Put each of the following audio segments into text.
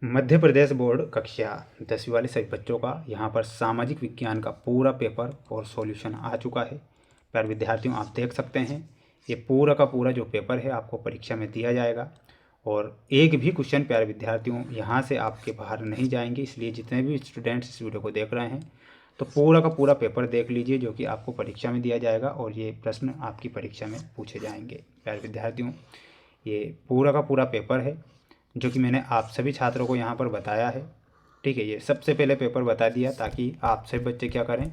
Madhya Pradesh board कक्षा 10वीं वाले सभी बच्चों का यहाँ पर सामाजिक विज्ञान का पूरा पेपर और सॉल्यूशन आ चुका है। प्यारे विद्यार्थियों, आप देख सकते हैं ये पूरा का पूरा जो पेपर है आपको परीक्षा में दिया जाएगा और एक भी क्वेश्चन प्यारे विद्यार्थियों यहाँ से आपके बाहर नहीं जाएंगे। इसलिए जितने भी स्टूडेंट्स इस वीडियो को देख रहे हैं तो पूरा का पूरा पेपर देख लीजिए जो कि आपको परीक्षा में दिया जाएगा और ये प्रश्न आपकी परीक्षा में पूछे जाएंगे। प्यारे विद्यार्थियों, ये पूरा का पूरा पेपर है जो कि मैंने आप सभी छात्रों को यहाँ पर बताया है। ठीक है, ये सबसे पहले पेपर बता दिया ताकि आप सभी बच्चे क्या करें,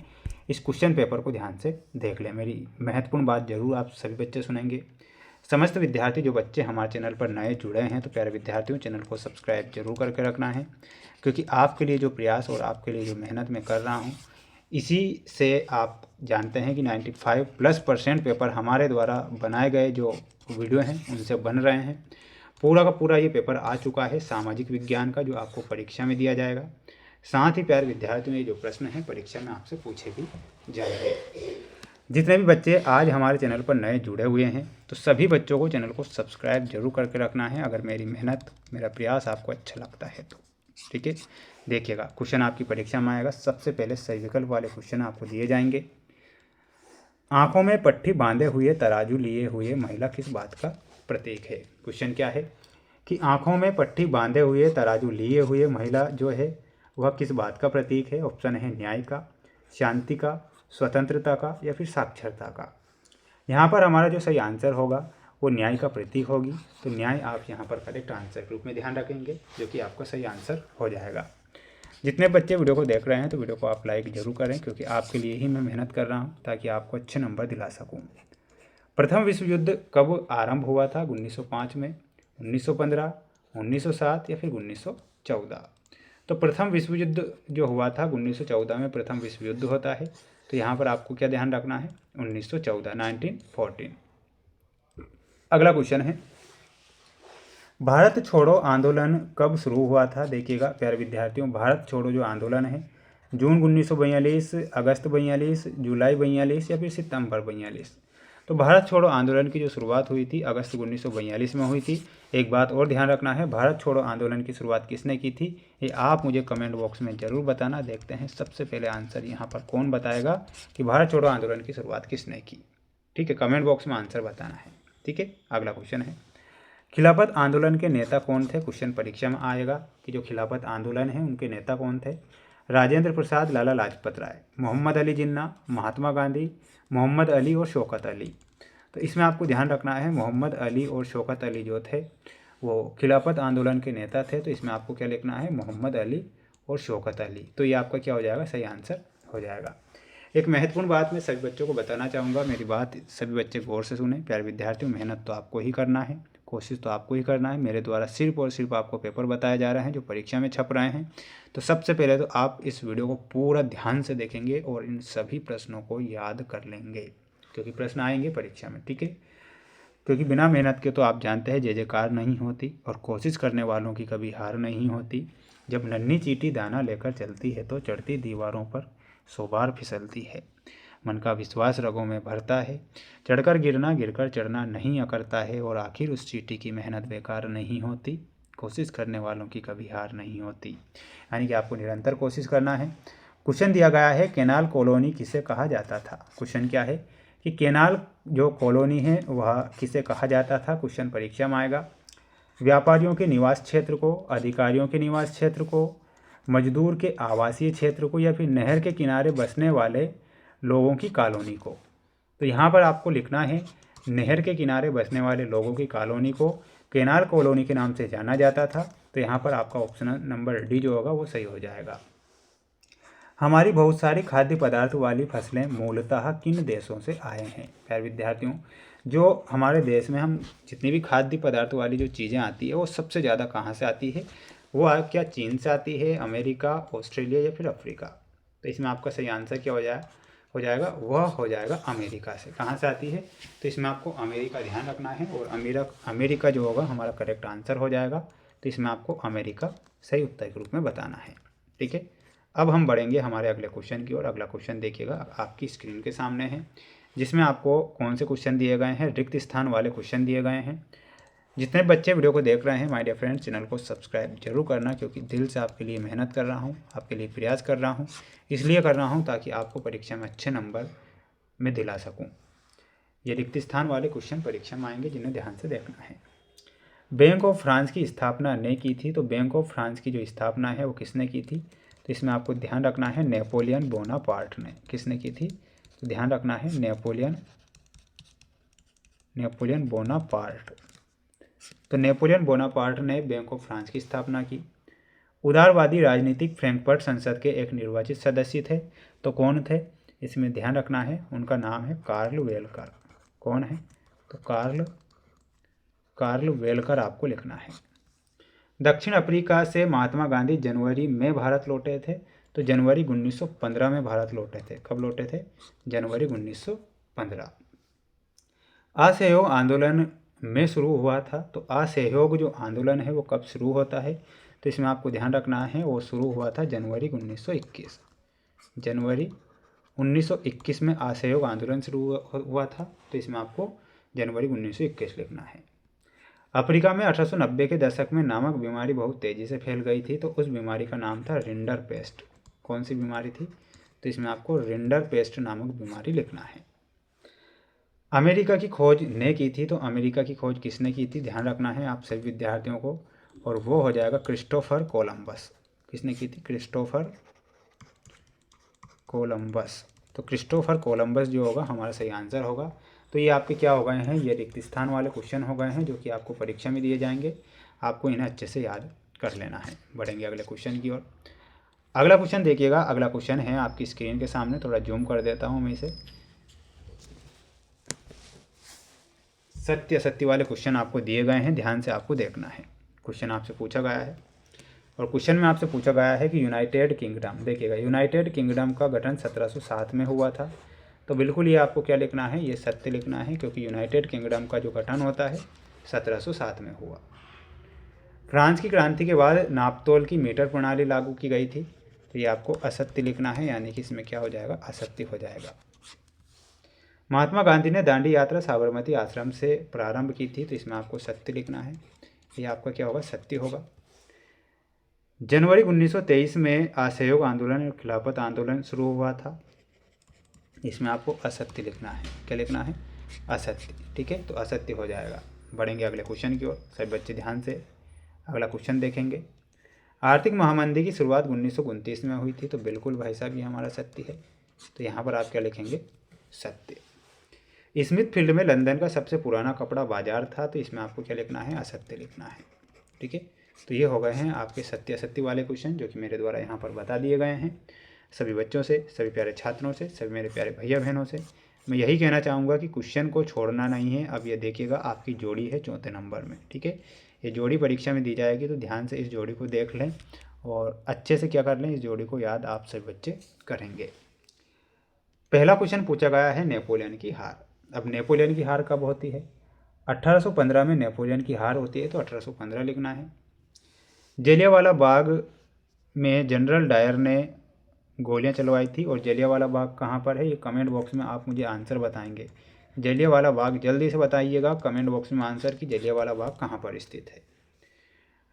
इस क्वेश्चन पेपर को ध्यान से देख लें। मेरी महत्वपूर्ण बात जरूर आप सभी बच्चे सुनेंगे। समस्त विद्यार्थी जो बच्चे हमारे चैनल पर नए जुड़े हैं तो प्यारे विद्यार्थियों, चैनल को सब्सक्राइब जरूर करके रखना है, क्योंकि आपके लिए जो प्रयास और आपके लिए जो मेहनत मैं कर रहा हूँ इसी से आप जानते हैं कि 95+% पेपर हमारे द्वारा बनाए गए जो वीडियो हैं उनसे बन रहे हैं। पूरा का पूरा ये पेपर आ चुका है सामाजिक विज्ञान का, जो आपको परीक्षा में दिया जाएगा। साथ ही प्यारे विद्यार्थियों, ये जो प्रश्न है परीक्षा में आपसे पूछे भी जाएंगे। जितने भी बच्चे आज हमारे चैनल पर नए जुड़े हुए हैं तो सभी बच्चों को चैनल को सब्सक्राइब जरूर करके रखना है, अगर मेरी मेहनत मेरा प्रयास आपको अच्छा लगता है तो। ठीक है, देखिएगा क्वेश्चन आपकी परीक्षा में आएगा। सबसे पहले सही विकल्प वाले क्वेश्चन आपको दिए जाएंगे। आंखों में पट्टी बांधे हुए तराजू लिए हुए महिला किस बात का प्रतीक है? क्वेश्चन क्या है कि आंखों में पट्टी बांधे हुए तराजू लिए हुए महिला जो है वह किस बात का प्रतीक है? ऑप्शन है न्याय का, शांति का, स्वतंत्रता का या फिर साक्षरता का। यहाँ पर हमारा जो सही आंसर होगा वो न्याय का प्रतीक होगी। तो न्याय आप यहाँ पर करेक्ट आंसर के रूप में ध्यान रखेंगे, जो कि आपका सही आंसर हो जाएगा। जितने बच्चे वीडियो को देख रहे हैं तो वीडियो को आप लाइक जरूर करें, क्योंकि आपके लिए ही मैं मेहनत कर रहा हूँ ताकि आपको अच्छे नंबर दिला सकूँ। प्रथम विश्व युद्ध कब आरंभ हुआ था? 1905 में, 1915, 1907 या फिर 1914? तो प्रथम विश्व युद्ध जो हुआ था 1914 में प्रथम विश्व युद्ध होता है। तो यहाँ पर आपको क्या ध्यान रखना है? 1914, 1914। अगला क्वेश्चन है, भारत छोड़ो आंदोलन कब शुरू हुआ था? देखिएगा प्यारे विद्यार्थियों, भारत छोड़ो जो आंदोलन है जून 1942, अगस्त 42, जुलाई 42 या फिर सितंबर 42? तो भारत छोड़ो आंदोलन की जो शुरुआत हुई थी अगस्त 1942 में हुई थी। एक बात और ध्यान रखना है, भारत छोड़ो आंदोलन की शुरुआत किसने की थी ये आप मुझे कमेंट बॉक्स में ज़रूर बताना। देखते हैं सबसे पहले आंसर यहाँ पर कौन बताएगा कि भारत छोड़ो आंदोलन की शुरुआत किसने की। ठीक है, कमेंट बॉक्स में आंसर बताना है। ठीक है, अगला क्वेश्चन है, खिलाफत आंदोलन के नेता कौन थे? क्वेश्चन परीक्षा में आएगा कि जो खिलाफत आंदोलन है उनके नेता कौन थे? राजेंद्र प्रसाद, लाला लाजपत राय, मोहम्मद अली जिन्ना, महात्मा गांधी, मोहम्मद अली और शौकत अली। तो इसमें आपको ध्यान रखना है, मोहम्मद अली और शौकत अली जो थे वो खिलाफत आंदोलन के नेता थे। तो इसमें आपको क्या लिखना है? मोहम्मद अली और शौकत अली। तो ये आपका क्या हो जाएगा? सही आंसर हो जाएगा। एक महत्वपूर्ण बात मैं सभी बच्चों को बताना चाहूँगा, मेरी बात सभी बच्चे गौर से सुने। प्यारे विद्यार्थियों, मेहनत तो आपको ही करना है, कोशिश तो आपको ही करना है। मेरे द्वारा सिर्फ और सिर्फ आपको पेपर बताया जा रहा है जो परीक्षा में छप रहे हैं। तो सबसे पहले तो आप इस वीडियो को पूरा ध्यान से देखेंगे और इन सभी प्रश्नों को याद कर लेंगे, क्योंकि प्रश्न आएंगे परीक्षा में। ठीक है, क्योंकि बिना मेहनत के तो आप जानते हैं जय जयकार नहीं होती और कोशिश करने वालों की कभी हार नहीं होती। जब नन्ही चींटी दाना लेकर चलती है तो चढ़ती दीवारों पर 100 बार फिसलती है। मन का विश्वास रगों में भरता है, चढ़कर गिरना गिरकर चढ़ना नहीं अकरता है और आखिर उस चींटी की मेहनत बेकार नहीं होती। कोशिश करने वालों की कभी हार नहीं होती। यानी कि आपको निरंतर कोशिश करना है। क्वेश्चन दिया गया है, केनाल कॉलोनी किसे कहा जाता था? क्वेश्चन क्या है कि केनाल जो कॉलोनी है वह किसे कहा जाता था? क्वेश्चन परीक्षा में आएगा। व्यापारियों के निवास क्षेत्र को, अधिकारियों के निवास क्षेत्र को, मजदूर के आवासीय क्षेत्र को या फिर नहर के किनारे बसने वाले लोगों की कॉलोनी को? तो यहाँ पर आपको लिखना है नहर के किनारे बसने वाले लोगों की कॉलोनी को केनाल कॉलोनी के नाम से जाना जाता था। तो यहाँ पर आपका ऑप्शन नंबर डी जो होगा वो सही हो जाएगा। हमारी बहुत सारी खाद्य पदार्थ वाली फसलें मूलतः किन देशों से आए हैं? प्यारे विद्यार्थियों, जो हमारे देश में हम जितनी भी खाद्य पदार्थ वाली जो चीज़ें आती है वो सबसे ज़्यादा कहाँ से आती है? वो क्या चीन से आती है, अमेरिका, ऑस्ट्रेलिया या फिर अफ्रीका? तो इसमें आपका सही आंसर क्या हो जाएगा? वह हो जाएगा अमेरिका से। कहाँ से आती है? तो इसमें आपको अमेरिका ध्यान रखना है और अमेरिका जो होगा हमारा करेक्ट आंसर हो जाएगा। तो इसमें आपको अमेरिका सही उत्तर के रूप में बताना है। ठीक है, अब हम बढ़ेंगे हमारे अगले क्वेश्चन की ओर। अगला क्वेश्चन देखिएगा आपकी स्क्रीन के सामने है, जिसमें आपको कौन से क्वेश्चन दिए गए हैं? रिक्त स्थान वाले क्वेश्चन दिए गए हैं। जितने बच्चे वीडियो को देख रहे हैं माय डियर फ्रेंड्स, चैनल को सब्सक्राइब जरूर करना, क्योंकि दिल से आपके लिए मेहनत कर रहा हूँ, आपके लिए प्रयास कर रहा हूँ, इसलिए कर रहा हूँ ताकि आपको परीक्षा में अच्छे नंबर में दिला सकूँ। ये रिक्त स्थान वाले क्वेश्चन परीक्षा में आएंगे, जिन्हें ध्यान से देखना है। बैंक ऑफ फ्रांस की स्थापना ने की थी, तो बैंक ऑफ फ्रांस की जो स्थापना है वो किसने की थी? तो इसमें आपको ध्यान रखना है नेपोलियन बोनापार्ट ने। किसने की थी? तो ध्यान रखना है नेपोलियन बोनापार्ट। तो नेपोलियन बोनापार्ट ने बैंक ऑफ फ्रांस की स्थापना की। उदारवादी राजनीतिक फ्रैंकफर्ट संसद के एक निर्वाचित सदस्य थे, तो कौन थे? इसमें ध्यान रखना है, उनका नाम है कार्ल वेलकर। कौन है? तो कार्ल वेलकर आपको लिखना है। दक्षिण अफ्रीका से महात्मा गांधी जनवरी में भारत लौटे थे, तो जनवरी 1915 में भारत लौटे थे। कब लौटे थे? जनवरी 1915। असहयोग आंदोलन में शुरू हुआ था, तो असहयोग जो आंदोलन है वो कब शुरू होता है? तो इसमें आपको ध्यान रखना है, वो शुरू हुआ था जनवरी 1921। जनवरी 1921 में असहयोग आंदोलन शुरू हुआ था, तो इसमें आपको जनवरी 1921 लिखना है। अफ्रीका में 1890 के दशक में नामक बीमारी बहुत तेज़ी से फैल गई थी, तो उस बीमारी का नाम था रिंडर पेस्ट। कौन सी बीमारी थी? तो इसमें आपको रिंडर पेस्ट नामक बीमारी लिखना है। अमेरिका की खोज ने की थी, तो अमेरिका की खोज किसने की थी? ध्यान रखना है आप सभी विद्यार्थियों को, और वो हो जाएगा क्रिस्टोफर कोलंबस। किसने की थी? Christopher Columbus. तो क्रिस्टोफर कोलंबस जो होगा हमारा सही आंसर होगा। तो ये आपके क्या हो गए हैं? ये रिक्त स्थान वाले क्वेश्चन हो गए हैं, जो कि आपको परीक्षा में दिए जाएंगे। आपको इन्हें अच्छे से याद कर लेना है। बढ़ेंगे अगले क्वेश्चन की ओर। अगला क्वेश्चन देखिएगा। अगला क्वेश्चन है आपकी स्क्रीन के सामने, थोड़ा जूम कर देता हूँ मैं इसे। सत्य असत्य वाले क्वेश्चन आपको दिए गए हैं, ध्यान से आपको देखना है। क्वेश्चन आपसे पूछा गया है, और क्वेश्चन में आपसे पूछा गया है कि यूनाइटेड किंगडम, देखिएगा यूनाइटेड किंगडम का गठन 1707 में हुआ था। तो बिल्कुल ये आपको क्या लिखना है? ये सत्य लिखना है, क्योंकि यूनाइटेड किंगडम का जो गठन होता है 1707 में हुआ। फ्रांस की क्रांति के बाद नापतोल की मीटर प्रणाली लागू की गई थी, तो ये आपको असत्य लिखना है, यानी कि इसमें क्या हो जाएगा? असत्य हो जाएगा। महात्मा गांधी ने दांडी यात्रा साबरमती आश्रम से प्रारंभ की थी, तो इसमें आपको सत्य लिखना है। ये आपका क्या होगा? सत्य होगा। जनवरी 1923 में असहयोग आंदोलन और खिलाफत आंदोलन शुरू हुआ था, इसमें आपको असत्य लिखना है। क्या लिखना है? असत्य। ठीक है, तो असत्य हो जाएगा। बढ़ेंगे अगले क्वेश्चन की ओर। सभी बच्चे ध्यान से अगला क्वेश्चन देखेंगे। आर्थिक महामंदी की शुरुआत 1929 में हुई थी, तो बिल्कुल भाई साहब ये हमारा सत्य है। तो यहाँ पर आप क्या लिखेंगे? सत्य। स्मिथफील्ड में लंदन का सबसे पुराना कपड़ा बाजार था, तो इसमें आपको क्या लिखना है? असत्य लिखना है। ठीक है, तो ये हो गए हैं आपके सत्य असत्य वाले क्वेश्चन, जो कि मेरे द्वारा यहाँ पर बता दिए गए हैं। सभी बच्चों से, सभी प्यारे छात्रों से, सभी मेरे प्यारे भैया बहनों से मैं यही कहना चाहूँगा कि क्वेश्चन को छोड़ना नहीं है। अब ये देखिएगा, आपकी जोड़ी है 4थे नंबर में। ठीक है, ये जोड़ी परीक्षा में दी जाएगी, तो ध्यान से इस जोड़ी को देख लें और अच्छे से क्या कर लें, इस जोड़ी को याद आप सभी बच्चे करेंगे। पहला क्वेश्चन पूछा गया है नेपोलियन की हार। अब नेपोलियन की हार कब होती है? 1815 में नेपोलियन की हार होती है, तो 1815 लिखना है। जलियांवाला बाग में जनरल डायर ने गोलियां चलवाई थी, और जलियांवाला बाग कहाँ पर है? ये कमेंट बॉक्स में आप मुझे आंसर बताएंगे। जलियांवाला बाग जल्दी से बताइएगा कमेंट बॉक्स में आंसर कि जलियांवाला बाग कहाँ पर स्थित है।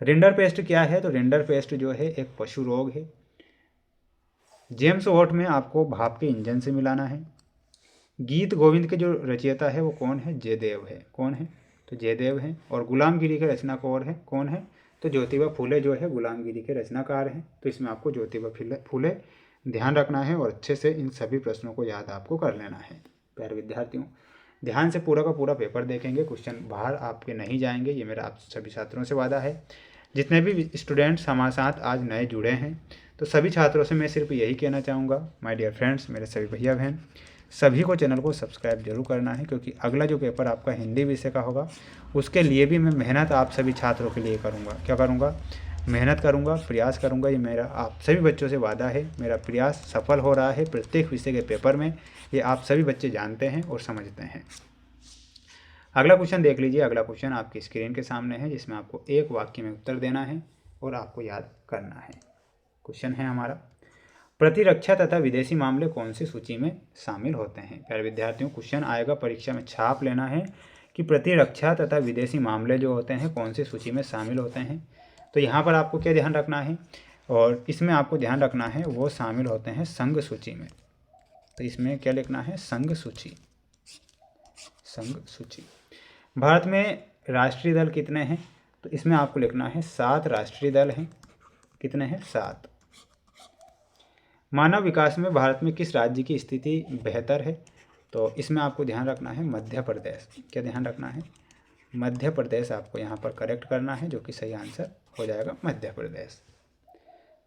रिंडर पेस्ट क्या है? तो रिंडर पेस्ट जो है एक पशु रोग है। जेम्स वॉट में आपको भाप के इंजन से मिलाना है। गीत गोविंद के जो रचयिता है वो कौन है? जयदेव है। कौन है? तो जयदेव है। और गुलामगिरी के रचनाकार है कौन है? तो ज्योतिबा फूले जो है गुलामगिरी के रचनाकार हैं। तो इसमें आपको ज्योतिबा फूले ध्यान रखना है, और अच्छे से इन सभी प्रश्नों को याद आपको कर लेना है। प्यारे विद्यार्थियों, ध्यान से पूरा का पूरा पेपर देखेंगे, क्वेश्चन बाहर आपके नहीं जाएंगे, ये मेरा आप सभी छात्रों से वादा है। जितने भी स्टूडेंट्स हमारे साथ आज नए जुड़े हैं, तो सभी छात्रों से मैं सिर्फ यही कहना चाहूँगा, माय डियर फ्रेंड्स, मेरे सभी भैया बहन, सभी को चैनल को सब्सक्राइब जरूर करना है, क्योंकि अगला जो पेपर आपका हिंदी विषय का होगा उसके लिए भी मैं मेहनत आप सभी छात्रों के लिए करूँगा। क्या करूँगा? मेहनत करूँगा, प्रयास करूँगा। ये मेरा आप सभी बच्चों से वादा है। मेरा प्रयास सफल हो रहा है प्रत्येक विषय के पेपर में, ये आप सभी बच्चे जानते हैं और समझते हैं। अगला क्वेश्चन देख लीजिए। अगला क्वेश्चन आपकी स्क्रीन के सामने है, जिसमें आपको एक वाक्य में उत्तर देना है और आपको याद करना है। क्वेश्चन है हमारा, प्रतिरक्षा तथा विदेशी मामले कौन सी सूची में शामिल होते हैं? प्यारे विद्यार्थियों, क्वेश्चन आएगा परीक्षा में, छाप लेना है, कि प्रतिरक्षा तथा विदेशी मामले जो होते हैं कौन सी सूची में शामिल होते हैं। तो यहाँ पर आपको क्या ध्यान रखना है, और इसमें आपको ध्यान रखना है वो शामिल होते हैं संघ सूची में। तो इसमें क्या लिखना है, संघ सूची। संघ सूची। भारत में राष्ट्रीय दल कितने हैं, तो इसमें आपको लिखना है 7 राष्ट्रीय दल हैं। कितने हैं, 7। मानव विकास में भारत में किस राज्य की स्थिति बेहतर है, तो इसमें आपको ध्यान रखना है मध्य प्रदेश। क्या ध्यान रखना है, मध्य प्रदेश आपको यहाँ पर करेक्ट करना है, जो कि सही आंसर हो जाएगा मध्य प्रदेश।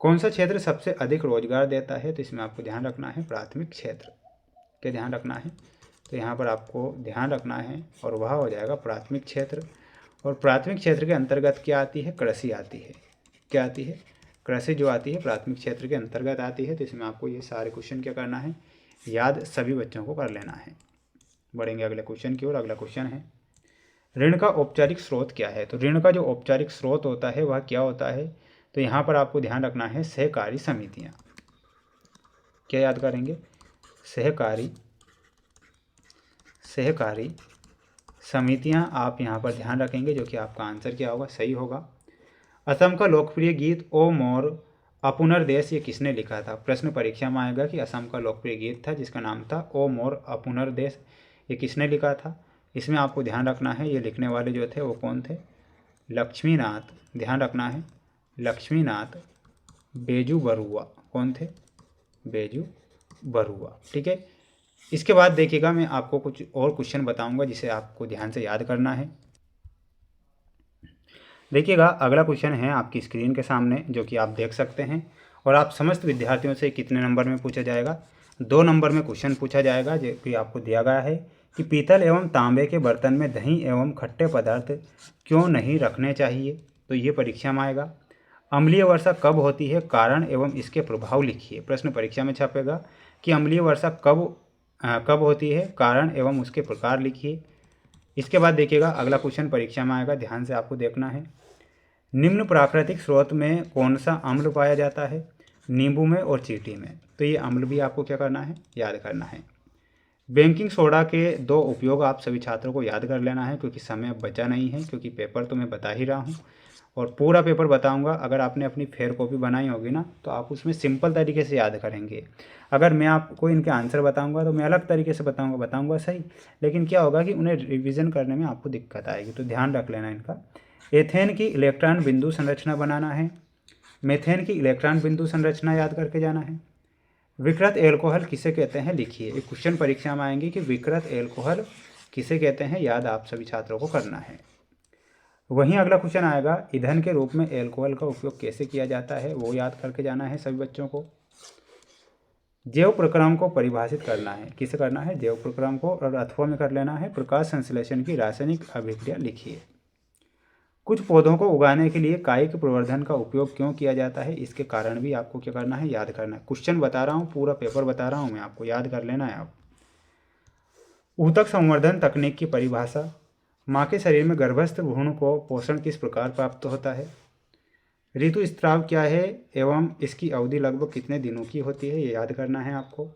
कौन सा क्षेत्र सबसे अधिक रोजगार देता है, तो इसमें आपको ध्यान रखना है प्राथमिक क्षेत्र। क्या ध्यान रखना है, तो यहाँ पर आपको ध्यान रखना है और वह हो जाएगा प्राथमिक क्षेत्र। और प्राथमिक क्षेत्र के अंतर्गत क्या आती है, कृषि आती है। क्या आती है, कृषि जो आती है प्राथमिक क्षेत्र के अंतर्गत आती है। तो इसमें आपको ये सारे क्वेश्चन क्या करना है, याद सभी बच्चों को कर लेना है। बढ़ेंगे अगले क्वेश्चन की ओर। अगला क्वेश्चन है, ऋण का औपचारिक स्रोत क्या है। तो ऋण का जो औपचारिक स्रोत होता है वह क्या होता है, तो यहाँ पर आपको ध्यान रखना है सहकारी समितियाँ। क्या याद करेंगे, सहकारी समितियाँ आप यहाँ पर ध्यान रखेंगे, जो कि आपका आंसर क्या होगा, सही होगा। असम का लोकप्रिय गीत ओ मोर अपुनर देश ये किसने लिखा था। प्रश्न परीक्षा में आएगा कि असम का लोकप्रिय गीत था जिसका नाम था ओ मोर अपुनर देश, ये किसने लिखा था। इसमें आपको ध्यान रखना है ये लिखने वाले जो थे वो कौन थे, लक्ष्मीनाथ। ध्यान रखना है लक्ष्मीनाथ बेजू बरुआ। कौन थे, बेजू बरुआ। ठीक है। इसके बाद देखिएगा मैं आपको कुछ और क्वेश्चन बताऊंगा जिसे आपको ध्यान से याद करना है। देखिएगा अगला क्वेश्चन है आपकी स्क्रीन के सामने, जो कि आप देख सकते हैं, और आप समस्त विद्यार्थियों से कितने नंबर में पूछा जाएगा, 2 नंबर में क्वेश्चन पूछा जाएगा। जो कि आपको दिया गया है कि पीतल एवं तांबे के बर्तन में दही एवं खट्टे पदार्थ क्यों नहीं रखने चाहिए, तो ये परीक्षा में आएगा। अम्लीय वर्षा कब होती है, कारण एवं इसके प्रभाव लिखिए। प्रश्न परीक्षा में छपेगा कि अम्लीय वर्षा कब होती है, कारण एवं उसके प्रकार लिखिए। इसके बाद देखिएगा अगला क्वेश्चन परीक्षा में आएगा, ध्यान से आपको देखना है। निम्न प्राकृतिक स्रोत में कौन सा अम्ल पाया जाता है, नींबू में और चींटी में। तो ये अम्ल भी आपको क्या करना है, याद करना है। बेकिंग सोडा के 2 उपयोग आप सभी छात्रों को याद कर लेना है, क्योंकि समय अब बचा नहीं है, क्योंकि पेपर तो मैं बता ही रहा हूँ और पूरा पेपर बताऊंगा। अगर आपने अपनी फेयर कॉपी बनाई होगी ना, तो आप उसमें सिंपल तरीके से याद करेंगे। अगर मैं आपको इनके आंसर बताऊंगा तो मैं अलग तरीके से बताऊंगा सही, लेकिन क्या होगा कि उन्हें रिवीजन करने में आपको दिक्कत आएगी। तो ध्यान रख लेना इनका। एथेन की इलेक्ट्रॉन बिंदु संरचना बनाना है, मेथेन की इलेक्ट्रॉन बिंदु संरचना याद करके जाना है। विकृत एल्कोहल किसे कहते हैं, लिखिए। एक क्वेश्चन परीक्षा में आएंगे कि विकृत एल्कोहल किसे कहते हैं, याद आप सभी छात्रों को करना है। वहीं अगला क्वेश्चन आएगा, ईंधन के रूप में एल्कोहल का उपयोग कैसे किया जाता है, वो याद करके जाना है सभी बच्चों को। जैव प्रक्रम को परिभाषित करना है, किसे करना है, जैव प्रक्रम को, और अथवा में कर लेना है प्रकाश संश्लेषण की रासायनिक अभिक्रिया लिखिए। कुछ पौधों को उगाने के लिए कायिक प्रवर्धन का उपयोग क्यों किया जाता है, इसके कारण भी आपको क्या करना है, याद करना है। क्वेश्चन बता रहा हूँ, पूरा पेपर बता रहा हूँ मैं, आपको याद कर लेना है। आप ऊतक संवर्धन तकनीक की परिभाषा, माँ के शरीर में गर्भस्थ भ्रूण को पोषण किस प्रकार प्राप्त होता है, ऋतुस्राव क्या है एवं इसकी अवधि लगभग कितने दिनों की होती है, ये याद करना है आपको।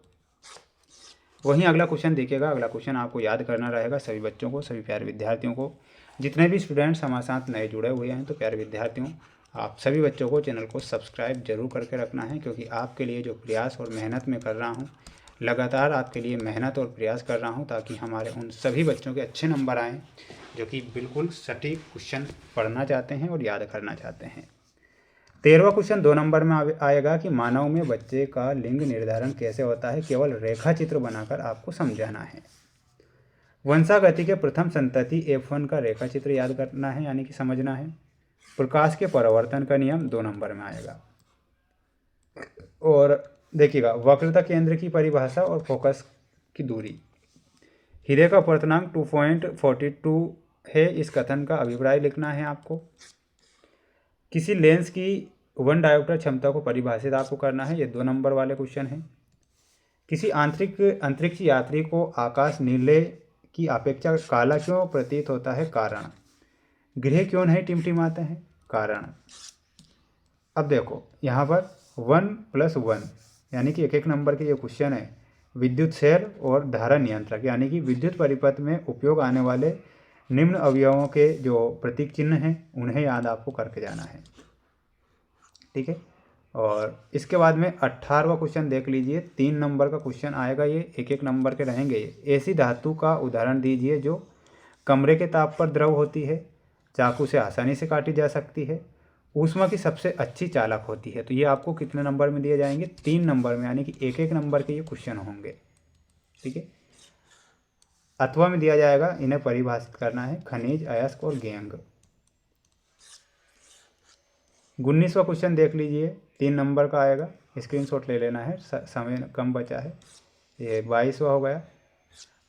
वहीं अगला क्वेश्चन देखिएगा, अगला क्वेश्चन आपको याद करना रहेगा सभी बच्चों को, सभी प्यारे विद्यार्थियों को। जितने भी स्टूडेंट्स हमारे साथ नए जुड़े हुए हैं, तो प्यारे विद्यार्थियों आप सभी बच्चों को चैनल को सब्सक्राइब जरूर करके रखना है, क्योंकि आपके लिए जो प्रयास और मेहनत मैं कर रहा हूँ, लगातार आपके लिए मेहनत और प्रयास कर रहा हूँ, ताकि हमारे उन सभी बच्चों के अच्छे नंबर आएँ जो कि बिल्कुल सटीक क्वेश्चन पढ़ना चाहते हैं और याद करना चाहते हैं। 13वां क्वेश्चन 2 नंबर में आएगा कि मानव में बच्चे का लिंग निर्धारण कैसे होता है, केवल रेखा चित्र बनाकर आपको समझाना है। वंशागति के प्रथम संतति F1 का रेखा चित्र याद करना है, यानी कि समझना है। प्रकाश के परावर्तन का नियम 2 नंबर में आएगा। और देखिएगा वक्रता केंद्र की परिभाषा और फोकस की दूरी। हीरे का अपवर्तनांक 2.42 है, इस कथन का अभिप्राय लिखना है आपको। किसी लेंस की 1 डायोप्टर क्षमता को परिभाषित आपको करना है, ये 2 नंबर वाले क्वेश्चन हैं। किसी अंतरिक्ष यात्री को आकाश नीले की अपेक्षा काला क्यों प्रतीत होता है, कारण। ग्रह क्यों नहीं टिमटिमाते हैं, कारण। अब देखो यहाँ पर 1+1 यानी कि 1 नंबर के ये क्वेश्चन है। विद्युत सेल और धारा नियंत्रक, यानी कि विद्युत परिपथ में उपयोग आने वाले निम्न अवयवों के जो प्रतीक चिन्ह हैं उन्हें याद आपको करके जाना है। ठीक है, और इसके बाद में 18वां क्वेश्चन देख लीजिए। 3 नंबर का क्वेश्चन आएगा, ये एक एक नंबर के रहेंगे। ऐसी धातु का उदाहरण दीजिए जो कमरे के ताप पर द्रव होती है, चाकू से आसानी से काटी जा सकती है, ऊष्मा की सबसे अच्छी चालक होती है। तो ये आपको कितने नंबर में दिए जाएंगे? 3 नंबर में, यानी कि एक एक नंबर के ये क्वेश्चन होंगे। ठीक है, अथवा में दिया जाएगा, इन्हें परिभाषित करना है, खनिज, अयस्क और गेंग। 19वां क्वेश्चन देख लीजिए, 3 नंबर का आएगा, स्क्रीनशॉट ले लेना है, समय कम बचा है। ये 22वां हो गया,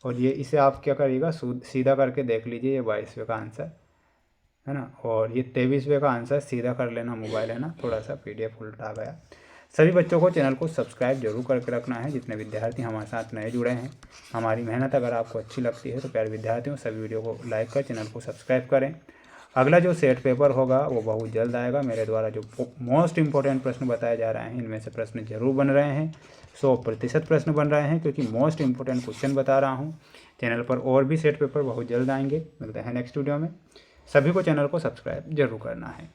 और ये इसे आप क्या करिएगा, सीधा करके देख लीजिए, ये 22वें का आंसर है ना। और ये 23वें का आंसर सीधा कर लेना, मोबाइल है ना, थोड़ा सा PDF उल्टा गया। सभी बच्चों को चैनल को सब्सक्राइब जरूर करके रखना है, जितने विद्यार्थी हमारे साथ नए जुड़े हैं। हमारी मेहनत अगर आपको अच्छी लगती है तो प्यारे विद्यार्थियों, सभी वीडियो को लाइक कर चैनल को सब्सक्राइब करें। अगला जो सेट पेपर होगा वो बहुत जल्द आएगा। मेरे द्वारा जो मोस्ट इंपॉर्टेंट प्रश्न बताए जा रहे हैं, इनमें से प्रश्न जरूर बन रहे हैं, 100% प्रश्न बन रहे हैं, क्योंकि मोस्ट इंपॉर्टेंट क्वेश्चन बता रहा हूँ। चैनल पर और भी सेट पेपर बहुत जल्द आएंगे। मिलते हैं नेक्स्ट वीडियो में। सभी को चैनल को सब्सक्राइब जरूर करना है।